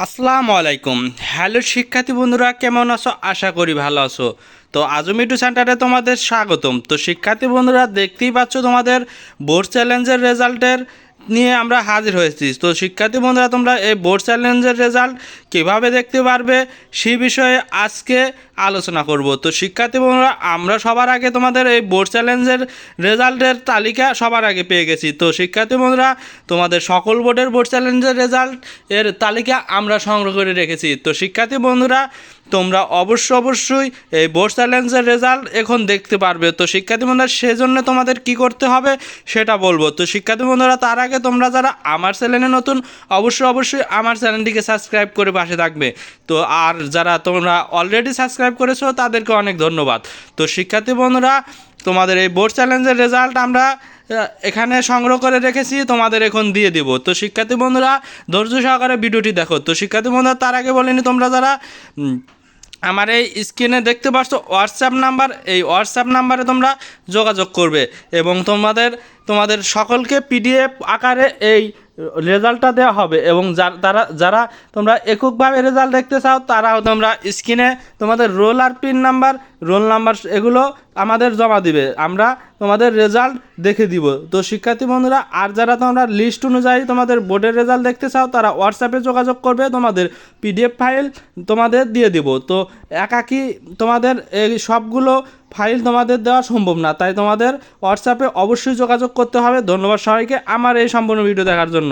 আসসালামু আলাইকুম। হ্যালো শিক্ষার্থী বন্ধুরা, কেমন আছো? আশা করি ভালো আছো। তো আজমিটু সেন্টারে তোমাদের স্বাগতম। তো শিক্ষার্থী বন্ধুরা, দেখতেই পাচ্ছ তোমাদের বোর্ড চ্যালেঞ্জের রেজাল্টের নিয়ে আমরা হাজির হয়েছি। তো শিক্ষার্থী বন্ধুরা, তোমরা এই বোর্ড চ্যালেঞ্জের রেজাল্ট কীভাবে দেখতে পারবে সেই বিষয়ে আজকে আলোচনা করব। তো শিক্ষার্থী বন্ধুরা, আমরা সবার আগে তোমাদের এই বোর্ড চ্যালেঞ্জের রেজাল্টের তালিকা সবার আগে পেয়ে গেছি। তো শিক্ষার্থী বন্ধুরা, তোমাদের সকল বোর্ডের বোর্ড চ্যালেঞ্জের রেজাল্ট এর তালিকা আমরা সংগ্রহ করে রেখেছি। তো শিক্ষার্থী বন্ধুরা, তোমরা অবশ্যই এই বোর্ড চ্যালেঞ্জের রেজাল্ট এখন দেখতে পারবে। তো শিক্ষার্থী বন্ধুরা, সেজন্য তোমাদের কি করতে হবে সেটা বলবো। তো শিক্ষার্থী বন্ধুরা, তার আগে তোমরা যারা আমার চ্যানেলে নতুন অবশ্যই আমার চ্যানেলটিকে সাবস্ক্রাইব করে পাশে থাকবে। তো আর যারা তোমরা অলরেডি সাবস্ক্রাইব করেছো তাদেরকে অনেক ধন্যবাদ। তো শিক্ষার্থী বন্ধুরা, তোমাদের এই বোর্ড চ্যালেঞ্জের রেজাল্ট আমরা এখানে সংগ্রহ করে রেখেছি, তোমাদের এখন দিয়ে দিব। তো শিক্ষার্থী বন্ধুরা, ধৈর্য সহকারে ভিডিওটি দেখো। তো শিক্ষার্থী বন্ধুরা, তার আগে বলিনি, তোমরা যারা আমার এই স্ক্রিনে দেখতে পাচ্ছ হোয়াটসঅ্যাপ নাম্বার, এই হোয়াটসঅ্যাপ নাম্বারে তোমরা যোগাযোগ করবে এবং তোমাদের সকলকে পিডিএফ আকারে এই রেজাল্টটা দেওয়া হবে। এবং যারা তোমরা এককভাবে রেজাল্ট দেখতে চাও তারাও তোমরা স্ক্রিনে তোমাদের রোল নাম্বার এগুলো আমাদের জমা দিবে, আমরা তোমাদের রেজাল্ট দেখে দিব। তো শিক্ষার্থী বন্ধুরা, আর যারা তোমরা লিস্ট অনুযায়ী তোমাদের বোর্ডের রেজাল্ট দেখতে চাও তারা হোয়াটসঅ্যাপে যোগাযোগ করবে, তোমাদের পিডিএফ ফাইল তোমাদের দিয়ে দিব। তো একাকি তোমাদের এই সবগুলো ফাইল তোমাদের দেওয়া সম্ভব না, তাই তোমাদের হোয়াটসঅ্যাপে অবশ্যই যোগাযোগ করতে হবে। ধন্যবাদ সবাইকে আমার এই সম্পূর্ণ ভিডিও দেখার জন্য।